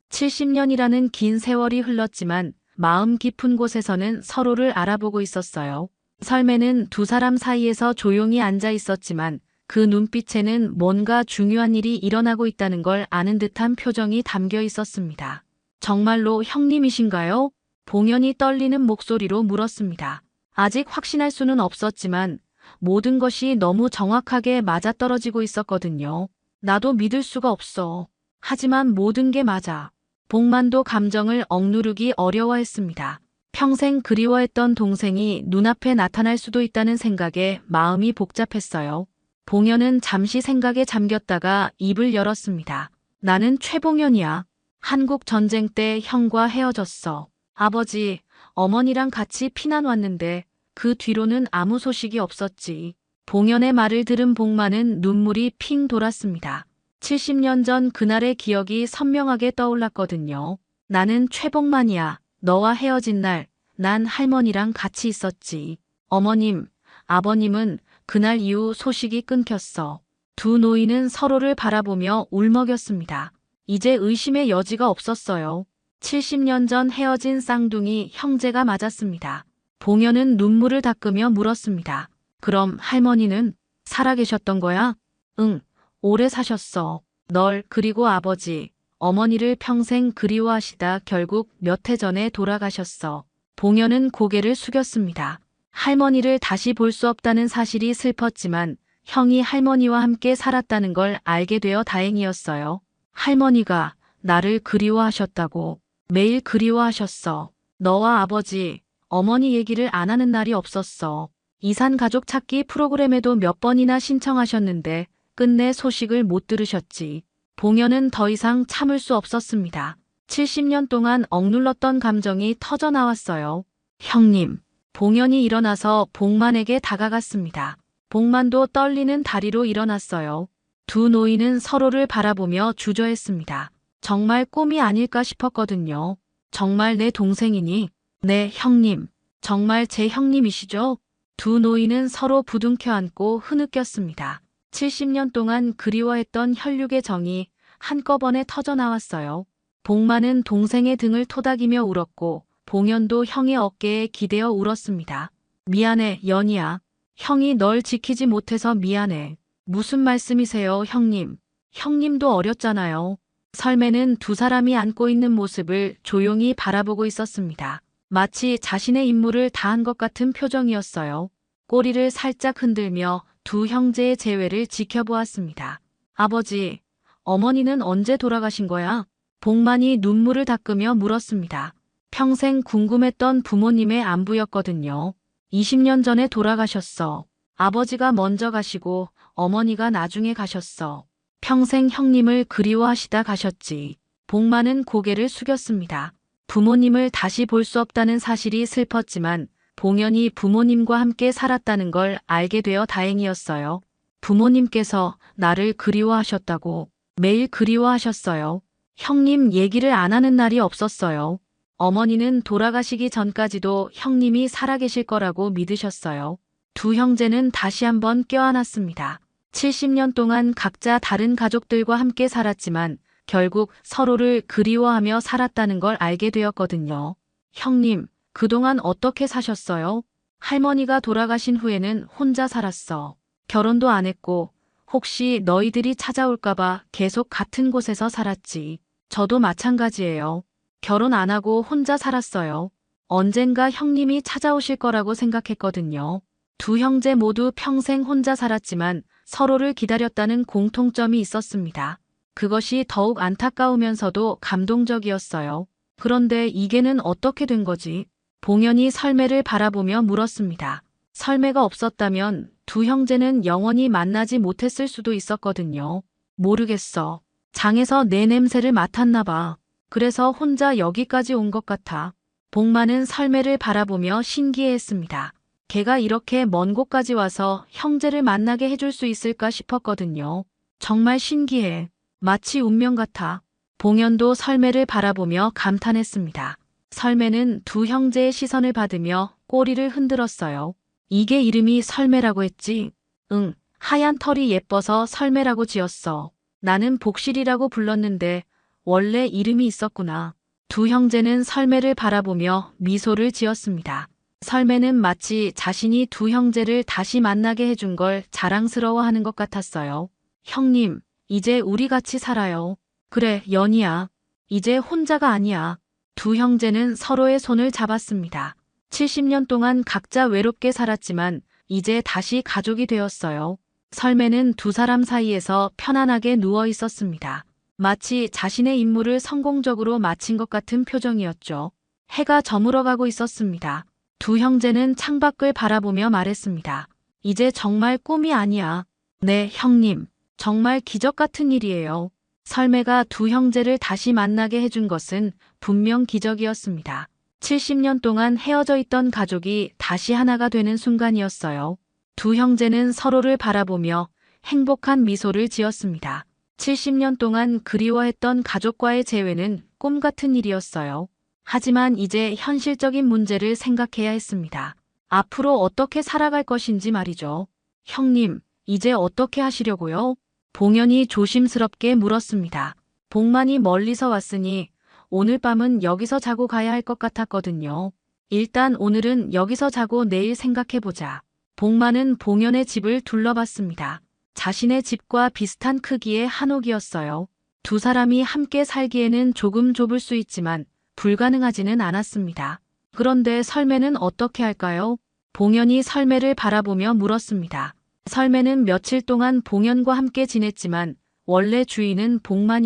70년이라는 긴 세월이 흘렀지만 마음 깊은 곳에서는 서로를 알아보고 있었어요. 설매는 두 사람 사이에서 조용히 앉아 있었지만 그 눈빛에는 뭔가 중요한 일이 일어나고 있다는 걸 아는 듯한 표정이 담겨 있었습니다. 정말로 형님이신가요? 봉연이 떨리는 목소리로 물었습니다. 아직 확신할 수는 없었지만 모든 것이 너무 정확하게 맞아떨어지고 있었거든요. 나도 믿을 수가 없어. 하지만 모든 게 맞아. 복만도 감정을 억누르기 어려워했습니다. 평생 그리워했던 동생이 눈앞에 나타날 수도 있다는 생각에 마음이 복잡했어요. 봉연은 잠시 생각에 잠겼다가 입을 열었습니다. 나는 최봉연이야. 한국 전쟁 때 형과 헤어졌어. 아버지, 어머니랑 같이 피난 왔는데 그 뒤로는 아무 소식이 없었지. 봉연의 말을 들은 복만은 눈물이 핑 돌았습니다. 70년 전 그날의 기억이 선명하게 떠올랐거든요. 나는 최봉만이야. 너와 헤어진 날, 난 할머니랑 같이 있었지. 어머님, 아버님은 그날 이후 소식이 끊겼어. 두 노인은 서로를 바라보며 울먹였습니다. 이제 의심의 여지가 없었어요. 70년 전 헤어진 쌍둥이 형제가 맞았습니다. 봉연은 눈물을 닦으며 물었습니다. 그럼 할머니는 살아계셨던 거야? 응, 오래 사셨어. 널 그리고 아버지, 어머니를 평생 그리워하시다 결국 몇 해 전에 돌아가셨어. 봉연은 고개를 숙였습니다. 할머니를 다시 볼 수 없다는 사실이 슬펐지만 형이 할머니와 함께 살았다는 걸 알게 되어 다행이었어요. 할머니가 나를 그리워하셨다고. 매일 그리워하셨어. 너와 아버지, 어머니 얘기를 안 하는 날이 없었어. 이산 가족 찾기 프로그램에도 몇 번이나 신청하셨는데 끝내 소식을 못 들으셨지. 봉연은 더 이상 참을 수 없었습니다. 70년 동안 억눌렀던 감정이 터져 나왔어요. 형님. 봉연이 일어나서 복만에게 다가갔습니다. 복만도 떨리는 다리로 일어났어요. 두 노인은 서로를 바라보며 주저했습니다. 정말 꿈이 아닐까 싶었거든요. 정말 내 동생이니? 네, 형님. 정말 제 형님이시죠? 두 노인은 서로 부둥켜 안고 흐느꼈습니다. 70년 동안 그리워했던 혈육의 정이 한꺼번에 터져 나왔어요. 복만은 동생의 등을 토닥이며 울었고 봉연도 형의 어깨에 기대어 울었습니다. 미안해, 연희야. 형이 널 지키지 못해서 미안해. 무슨 말씀이세요, 형님? 형님도 어렸잖아요. 설매는 두 사람이 안고 있는 모습을 조용히 바라보고 있었습니다. 마치 자신의 임무를 다한 것 같은 표정이었어요. 꼬리를 살짝 흔들며 두 형제의 재회를 지켜보았습니다. 아버지, 어머니는 언제 돌아가신 거야? 복만이 눈물을 닦으며 물었습니다. 평생 궁금했던 부모님의 안부였거든요. 20년 전에 돌아가셨어. 아버지가 먼저 가시고 어머니가 나중에 가셨어. 평생 형님을 그리워하시다 가셨지. 복만은 고개를 숙였습니다. 부모님을 다시 볼 수 없다는 사실이 슬펐지만 봉연이 부모님과 함께 살았다는 걸 알게 되어 다행이었어요. 부모님께서 나를 그리워하셨다고. 매일 그리워하셨어요. 형님 얘기를 안 하는 날이 없었어요. 어머니는 돌아가시기 전까지도 형님이 살아계실 거라고 믿으셨어요. 두 형제는 다시 한번 껴안았습니다. 70년 동안 각자 다른 가족들과 함께 살았지만 결국 서로를 그리워하며 살았다는 걸 알게 되었거든요. 형님, 그동안 어떻게 사셨어요? 할머니가 돌아가신 후에는 혼자 살았어. 결혼도 안 했고 혹시 너희들이 찾아올까봐 계속 같은 곳에서 살았지. 저도 마찬가지예요. 결혼 안 하고 혼자 살았어요. 언젠가 형님이 찾아오실 거라고 생각했거든요. 두 형제 모두 평생 혼자 살았지만 서로를 기다렸다는 공통점이 있었습니다. 그것이 더욱 안타까우면서도 감동적이었어요. 그런데 이게는 어떻게 된 거지? 봉연이 설매를 바라보며 물었습니다. 설매가 없었다면 두 형제는 영원히 만나지 못했을 수도 있었거든요. 모르겠어. 장에서 내 냄새를 맡았나 봐. 그래서 혼자 여기까지 온 것 같아. 복만은 설매를 바라보며 신기해했습니다. 걔가 이렇게 먼 곳까지 와서 형제를 만나게 해줄 수 있을까 싶었거든요. 정말 신기해. 마치 운명 같아. 봉연도 설매를 바라보며 감탄했습니다. 설매는 두 형제의 시선을 받으며 꼬리를 흔들었어요. 이게 이름이 설매라고 했지? 응, 하얀 털이 예뻐서 설매라고 지었어. 나는 복실이라고 불렀는데 원래 이름이 있었구나. 두 형제는 설매를 바라보며 미소를 지었습니다. 설매는 마치 자신이 두 형제를 다시 만나게 해준 걸 자랑스러워하는 것 같았어요. 형님, 이제 우리 같이 살아요. 그래, 연희야. 이제 혼자가 아니야. 두 형제는 서로의 손을 잡았습니다. 70년 동안 각자 외롭게 살았지만 이제 다시 가족이 되었어요. 설매는 두 사람 사이에서 편안하게 누워 있었습니다. 마치 자신의 임무를 성공적으로 마친 것 같은 표정이었죠. 해가 저물어가고 있었습니다. 두 형제는 창밖을 바라보며 말했습니다. 이제 정말 꿈이 아니야. 네, 형님. 정말 기적 같은 일이에요. 설매가 두 형제를 다시 만나게 해준 것은 분명 기적이었습니다. 70년 동안 헤어져 있던 가족이 다시 하나가 되는 순간이었어요. 두 형제는 서로를 바라보며 행복한 미소를 지었습니다. 70년 동안 그리워했던 가족과의 재회는 꿈 같은 일이었어요. 하지만 이제 현실적인 문제를 생각해야 했습니다. 앞으로 어떻게 살아갈 것인지 말이죠. 형님, 이제 어떻게 하시려고요? 봉연이 조심스럽게 물었습니다. 복만이 멀리서 왔으니 오늘 밤은 여기서 자고 가야 할 것 같았거든요. 일단 오늘은 여기서 자고 내일 생각해보자. 복만은 봉연의 집을 둘러봤습니다. 자신의 집과 비슷한 크기의 한옥이었어요. 두 사람이 함께 살기에는 조금 좁을 수 있지만 불가능하지는 않았습니다. 그런데 설매는 어떻게 할까요? 봉연이 설매를 바라보며 물었습니다. 설매는 며칠 동안 봉연과 함께 지냈지만 원래 주인은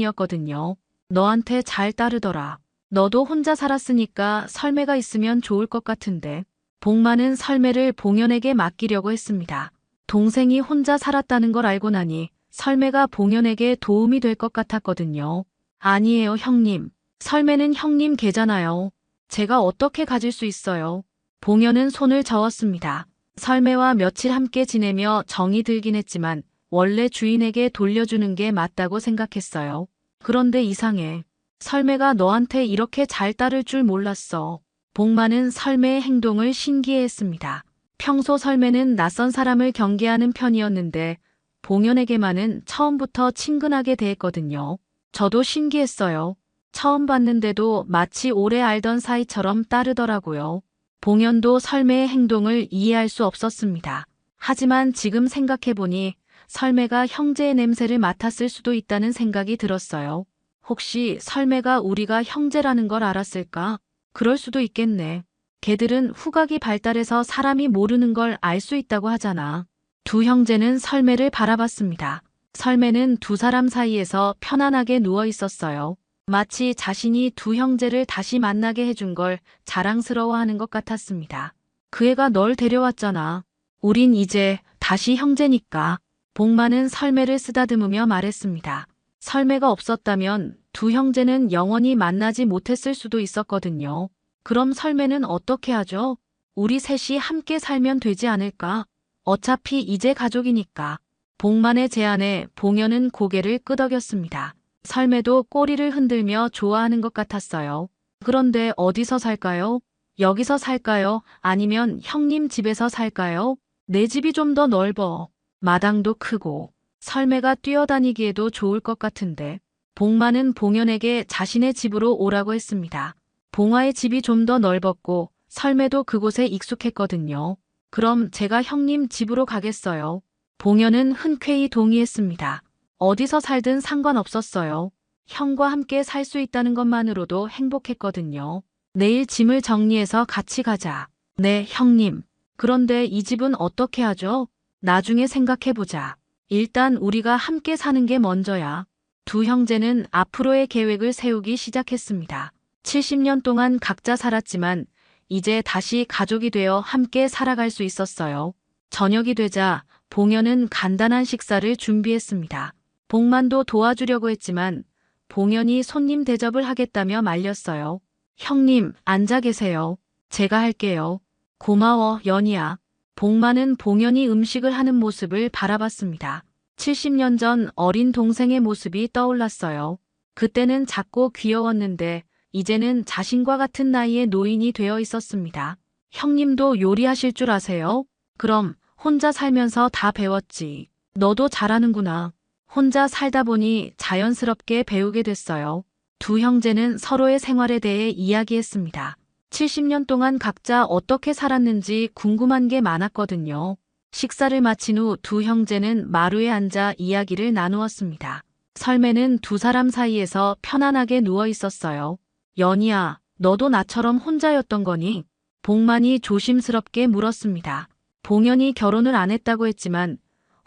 복만이었거든요. 너한테 잘 따르더라. 너도 혼자 살았으니까 설매가 있으면 좋을 것 같은데. 복만은 설매를 봉연에게 맡기려고 했습니다. 동생이 혼자 살았다는 걸 알고 나니 설매가 봉연에게 도움이 될 것 같았거든요. 아니에요, 형님. 설매는 형님 개잖아요. 제가 어떻게 가질 수 있어요. 봉연은 손을 저었습니다. 설매와 며칠 함께 지내며 정이 들긴 했지만 원래 주인에게 돌려주는 게 맞다고 생각했어요. 그런데 이상해. 설매가 너한테 이렇게 잘 따를 줄 몰랐어. 복만은 설매의 행동을 신기해했습니다. 평소 설매는 낯선 사람을 경계하는 편이었는데 봉연에게만은 처음부터 친근하게 대했거든요. 저도 신기했어요. 처음 봤는데도 마치 오래 알던 사이처럼 따르더라고요. 봉연도 설매의 행동을 이해할 수 없었습니다. 하지만 지금 생각해보니 설매가 형제의 냄새를 맡았을 수도 있다는 생각이 들었어요. 혹시 설매가 우리가 형제라는 걸 알았을까? 그럴 수도 있겠네. 걔들은 후각이 발달해서 사람이 모르는 걸 알 수 있다고 하잖아. 두 형제는 설매를 바라봤습니다. 설매는 두 사람 사이에서 편안하게 누워 있었어요. 마치 자신이 두 형제를 다시 만나게 해준 걸 자랑스러워하는 것 같았습니다. 그 애가 널 데려왔잖아. 우린 이제 다시 형제니까. 복만은 설매를 쓰다듬으며 말했습니다. 설매가 없었다면 두 형제는 영원히 만나지 못했을 수도 있었거든요. 그럼 설매는 어떻게 하죠? 우리 셋이 함께 살면 되지 않을까? 어차피 이제 가족이니까. 복만의 제안에 봉연은 고개를 끄덕였습니다. 설매도 꼬리를 흔들며 좋아하는 것 같았어요. 그런데 어디서 살까요? 여기서 살까요? 아니면 형님 집에서 살까요? 내 집이 좀 더 넓어. 마당도 크고 설매가 뛰어다니기에도 좋을 것 같은데. 복만은 봉연에게 자신의 집으로 오라고 했습니다. 봉화의 집이 좀 더 넓었고 설매도 그곳에 익숙했거든요. 그럼 제가 형님 집으로 가겠어요. 봉연은 흔쾌히 동의했습니다. 어디서 살든 상관없었어요. 형과 함께 살 수 있다는 것만으로도 행복했거든요. 내일 짐을 정리해서 같이 가자. 네, 형님. 그런데 이 집은 어떻게 하죠? 나중에 생각해보자. 일단 우리가 함께 사는 게 먼저야. 두 형제는 앞으로의 계획을 세우기 시작했습니다. 70년 동안 각자 살았지만 이제 다시 가족이 되어 함께 살아갈 수 있었어요. 저녁이 되자 봉연은 간단한 식사를 준비했습니다. 복만도 도와주려고 했지만 봉연이 손님 대접을 하겠다며 말렸어요. 형님, 앉아 계세요. 제가 할게요. 고마워, 연희야. 복만은 봉연이 음식을 하는 모습을 바라봤습니다. 70년 전 어린 동생의 모습이 떠올랐어요. 그때는 작고 귀여웠는데 이제는 자신과 같은 나이의 노인이 되어 있었습니다. 형님도 요리하실 줄 아세요? 그럼 혼자 살면서 다 배웠지. 너도 잘하는구나. 혼자 살다 보니 자연스럽게 배우게 됐어요. 두 형제는 서로의 생활에 대해 이야기했습니다. 70년 동안 각자 어떻게 살았는지 궁금한 게 많았거든요. 식사를 마친 후 두 형제는 마루에 앉아 이야기를 나누었습니다. 설매는 두 사람 사이에서 편안하게 누워 있었어요. 연희야, 너도 나처럼 혼자였던 거니? 복만이 조심스럽게 물었습니다. 봉연이 결혼을 안 했다고 했지만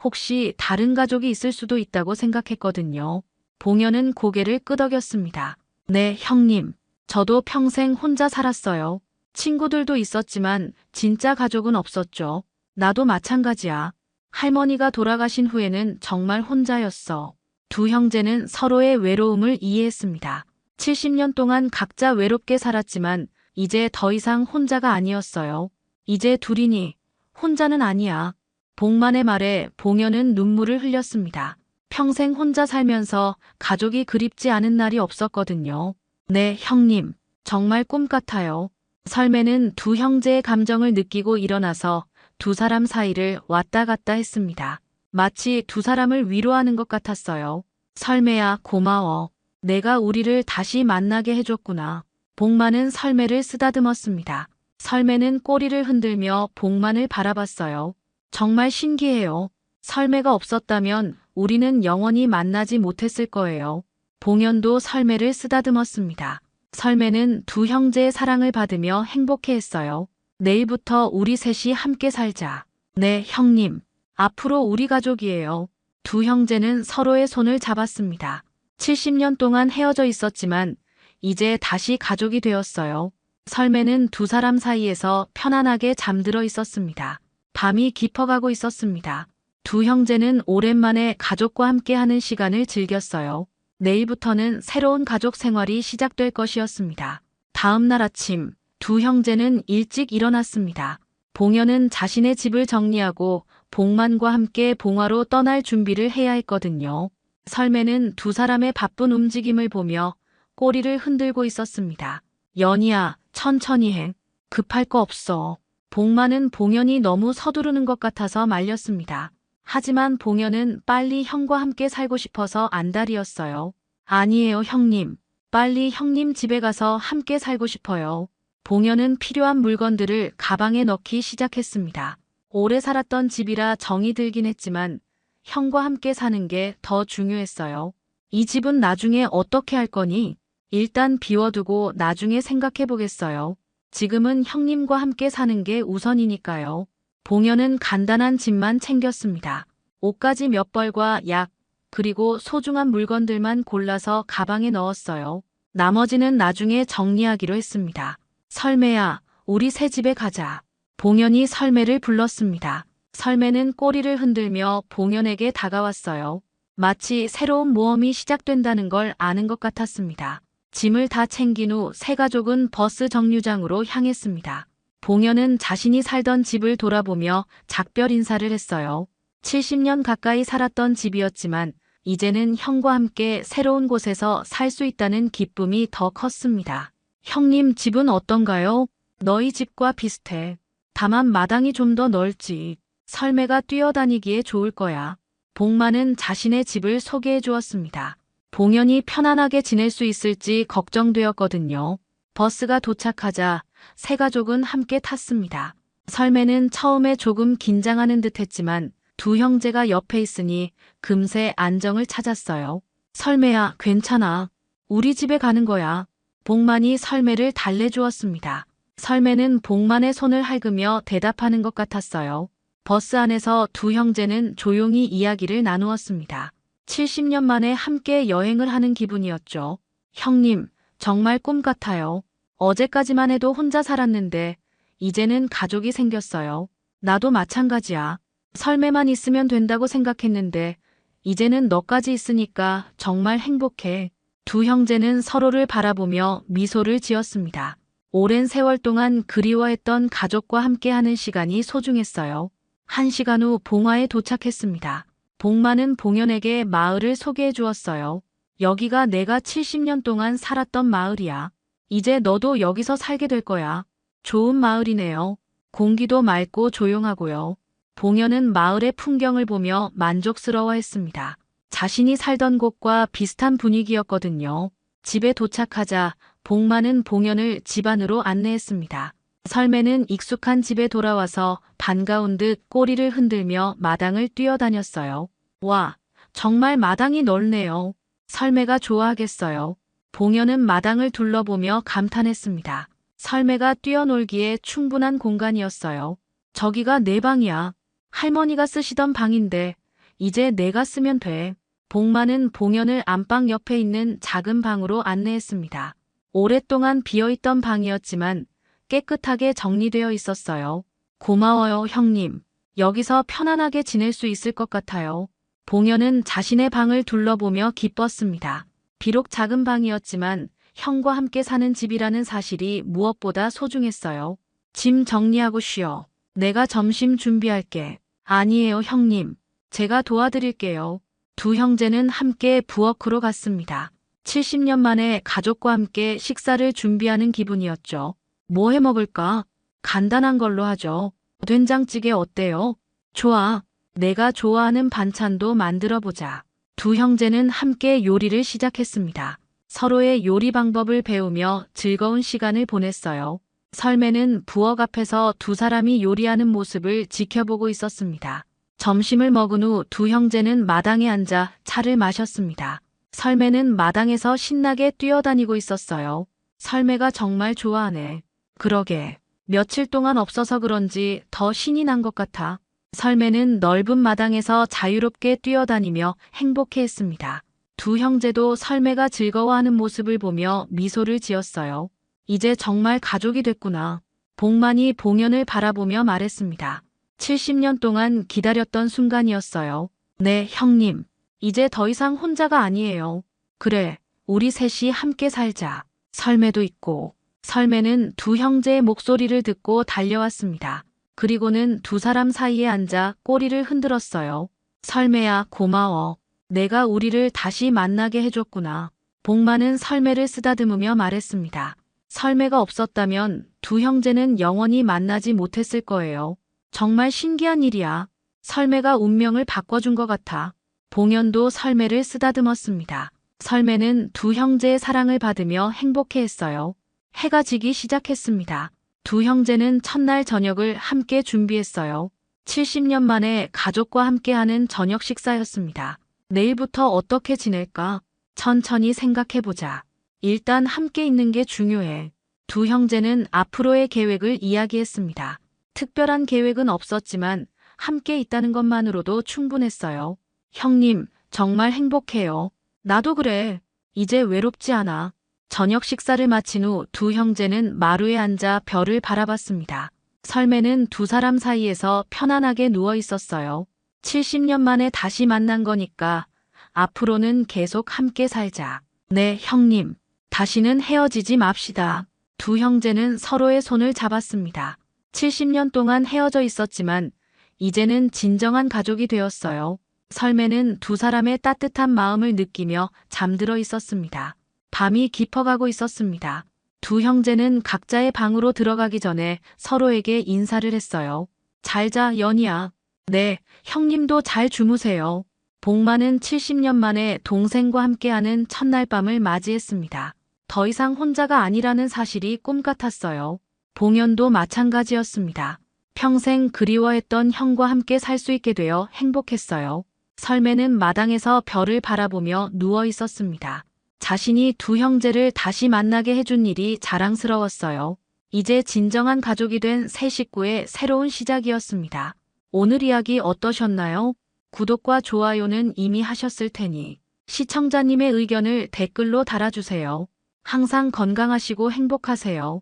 혹시 다른 가족이 있을 수도 있다고 생각했거든요. 봉연은 고개를 끄덕였습니다. 네, 형님. 저도 평생 혼자 살았어요. 친구들도 있었지만 진짜 가족은 없었죠. 나도 마찬가지야. 할머니가 돌아가신 후에는 정말 혼자였어. 두 형제는 서로의 외로움을 이해했습니다. 70년 동안 각자 외롭게 살았지만 이제 더 이상 혼자가 아니었어요. 이제 둘이니 혼자는 아니야. 복만의 말에 봉연은 눈물을 흘렸습니다. 평생 혼자 살면서 가족이 그립지 않은 날이 없었거든요. 네, 형님. 정말 꿈 같아요. 설매는 두 형제의 감정을 느끼고 일어나서 두 사람 사이를 왔다 갔다 했습니다. 마치 두 사람을 위로하는 것 같았어요. 설매야, 고마워. 내가 우리를 다시 만나게 해줬구나. 복만은 설매를 쓰다듬었습니다. 설매는 꼬리를 흔들며 복만을 바라봤어요. 정말 신기해요. 설매가 없었다면 우리는 영원히 만나지 못했을 거예요. 봉연도 설매를 쓰다듬었습니다. 설매는 두 형제의 사랑을 받으며 행복해했어요. 내일부터 우리 셋이 함께 살자. 네, 형님. 앞으로 우리 가족이에요. 두 형제는 서로의 손을 잡았습니다. 70년 동안 헤어져 있었지만 이제 다시 가족이 되었어요. 설매는 두 사람 사이에서 편안하게 잠들어 있었습니다. 밤이 깊어가고 있었습니다. 두 형제는 오랜만에 가족과 함께하는 시간을 즐겼어요. 내일부터는 새로운 가족 생활이 시작될 것이었습니다. 다음 날 아침, 두 형제는 일찍 일어났습니다. 봉연은 자신의 집을 정리하고 복만과 함께 봉화로 떠날 준비를 해야 했거든요. 설매는 두 사람의 바쁜 움직임을 보며 꼬리를 흔들고 있었습니다. 연희야, 천천히 해. 급할 거 없어. 복만은 봉연이 너무 서두르는 것 같아서 말렸습니다. 하지만 봉연은 빨리 형과 함께 살고 싶어서 안달이었어요. 아니에요, 형님. 빨리 형님 집에 가서 함께 살고 싶어요. 봉연은 필요한 물건들을 가방에 넣기 시작했습니다. 오래 살았던 집이라 정이 들긴 했지만 형과 함께 사는 게 더 중요했어요. 이 집은 나중에 어떻게 할 거니? 일단 비워두고 나중에 생각해 보겠어요. 지금은 형님과 함께 사는 게 우선이니까요. 봉연은 간단한 짐만 챙겼습니다. 옷가지 몇 벌과 약, 그리고 소중한 물건들만 골라서 가방에 넣었어요. 나머지는 나중에 정리하기로 했습니다. 설매야, 우리 새 집에 가자. 봉연이 설매를 불렀습니다. 설매는 꼬리를 흔들며 봉연에게 다가왔어요. 마치 새로운 모험이 시작된다는 걸 아는 것 같았습니다. 짐을 다 챙긴 후 세 가족은 버스 정류장으로 향했습니다. 봉연은 자신이 살던 집을 돌아보며 작별 인사를 했어요. 70년 가까이 살았던 집이었지만 이제는 형과 함께 새로운 곳에서 살 수 있다는 기쁨이 더 컸습니다. 형님 집은 어떤가요? 너희 집과 비슷해. 다만 마당이 좀 더 넓지. 설매가 뛰어다니기에 좋을 거야. 복만은 자신의 집을 소개해 주었습니다. 봉연이 편안하게 지낼 수 있을지 걱정되었거든요. 버스가 도착하자 세 가족은 함께 탔습니다. 설매는 처음에 조금 긴장하는 듯 했지만 두 형제가 옆에 있으니 금세 안정을 찾았어요. 설매야, 괜찮아. 우리 집에 가는 거야. 복만이 설매를 달래주었습니다. 설매는 복만의 손을 핥으며 대답하는 것 같았어요. 버스 안에서 두 형제는 조용히 이야기를 나누었습니다. 70년 만에 함께 여행을 하는 기분이었죠. 형님, 정말 꿈 같아요. 어제까지만 해도 혼자 살았는데 이제는 가족이 생겼어요. 나도 마찬가지야. 설매만 있으면 된다고 생각했는데 이제는 너까지 있으니까 정말 행복해. 두 형제는 서로를 바라보며 미소를 지었습니다. 오랜 세월 동안 그리워했던 가족과 함께하는 시간이 소중했어요. 1시간 후 봉화에 도착했습니다. 복만은 봉연에게 마을을 소개해 주었어요. 여기가 내가 70년 동안 살았던 마을이야. 이제 너도 여기서 살게 될 거야. 좋은 마을이네요. 공기도 맑고 조용하고요. 봉연은 마을의 풍경을 보며 만족스러워했습니다. 자신이 살던 곳과 비슷한 분위기였거든요. 집에 도착하자 복 많은 봉연을 집 안으로 안내했습니다. 설매는 익숙한 집에 돌아와서 반가운 듯 꼬리를 흔들며 마당을 뛰어다녔어요. 와, 정말 마당이 넓네요. 설매가 좋아하겠어요. 봉연은 마당을 둘러보며 감탄했습니다. 설매가 뛰어놀기에 충분한 공간이었어요. 저기가 내 방이야. 할머니가 쓰시던 방인데 이제 내가 쓰면 돼. 복만은 봉연을 안방 옆에 있는 작은 방으로 안내했습니다. 오랫동안 비어있던 방이었지만 깨끗하게 정리되어 있었어요. 고마워요, 형님. 여기서 편안하게 지낼 수 있을 것 같아요. 봉연은 자신의 방을 둘러보며 기뻤습니다. 비록 작은 방이었지만 형과 함께 사는 집이라는 사실이 무엇보다 소중했어요. 짐 정리하고 쉬어. 내가 점심 준비할게. 아니에요, 형님. 제가 도와드릴게요. 두 형제는 함께 부엌으로 갔습니다. 70년 만에 가족과 함께 식사를 준비하는 기분이었죠. 뭐 해 먹을까? 간단한 걸로 하죠. 된장찌개 어때요? 좋아. 내가 좋아하는 반찬도 만들어 보자. 두 형제는 함께 요리를 시작했습니다. 서로의 요리 방법을 배우며 즐거운 시간을 보냈어요. 설매는 부엌 앞에서 두 사람이 요리하는 모습을 지켜보고 있었습니다. 점심을 먹은 후 두 형제는 마당에 앉아 차를 마셨습니다. 설매는 마당에서 신나게 뛰어다니고 있었어요. 설매가 정말 좋아하네. 그러게. 며칠 동안 없어서 그런지 더 신이 난 것 같아. 설매는 넓은 마당에서 자유롭게 뛰어다니며 행복해했습니다. 두 형제도 설매가 즐거워하는 모습을 보며 미소를 지었어요. 이제 정말 가족이 됐구나. 복만이 봉연을 바라보며 말했습니다. 70년 동안 기다렸던 순간이었어요. 네, 형님. 이제 더 이상 혼자가 아니에요. 그래, 우리 셋이 함께 살자. 설매도 있고. 설매는 두 형제의 목소리를 듣고 달려왔습니다. 그리고는 두 사람 사이에 앉아 꼬리를 흔들었어요. 설매야, 고마워. 내가 우리를 다시 만나게 해줬구나. 복만은 설매를 쓰다듬으며 말했습니다. 설매가 없었다면 두 형제는 영원히 만나지 못했을 거예요. 정말 신기한 일이야. 설매가 운명을 바꿔준 것 같아. 봉연도 설매를 쓰다듬었습니다. 설매는 두 형제의 사랑을 받으며 행복해했어요. 해가 지기 시작했습니다. 두 형제는 첫날 저녁을 함께 준비했어요. 70년 만에 가족과 함께하는 저녁 식사였습니다. 내일부터 어떻게 지낼까? 천천히 생각해보자. 일단 함께 있는 게 중요해. 두 형제는 앞으로의 계획을 이야기했습니다. 특별한 계획은 없었지만 함께 있다는 것만으로도 충분했어요. 형님, 정말 행복해요. 나도 그래. 이제 외롭지 않아. 저녁 식사를 마친 후 두 형제는 마루에 앉아 별을 바라봤습니다. 설매는 두 사람 사이에서 편안하게 누워 있었어요. 70년 만에 다시 만난 거니까 앞으로는 계속 함께 살자. 네, 형님. 다시는 헤어지지 맙시다. 두 형제는 서로의 손을 잡았습니다. 70년 동안 헤어져 있었지만 이제는 진정한 가족이 되었어요. 설매는 두 사람의 따뜻한 마음을 느끼며 잠들어 있었습니다. 밤이 깊어가고 있었습니다. 두 형제는 각자의 방으로 들어가기 전에 서로에게 인사를 했어요. 잘 자, 연희야. 네, 형님도 잘 주무세요. 복만은 70년 만에 동생과 함께하는 첫날 밤을 맞이했습니다. 더 이상 혼자가 아니라는 사실이 꿈 같았어요. 봉연도 마찬가지였습니다. 평생 그리워했던 형과 함께 살 수 있게 되어 행복했어요. 설매는 마당에서 별을 바라보며 누워 있었습니다. 자신이 두 형제를 다시 만나게 해준 일이 자랑스러웠어요. 이제 진정한 가족이 된 새 식구의 새로운 시작이었습니다. 오늘 이야기 어떠셨나요? 구독과 좋아요는 이미 하셨을 테니 시청자님의 의견을 댓글로 달아주세요. 항상 건강하시고 행복하세요.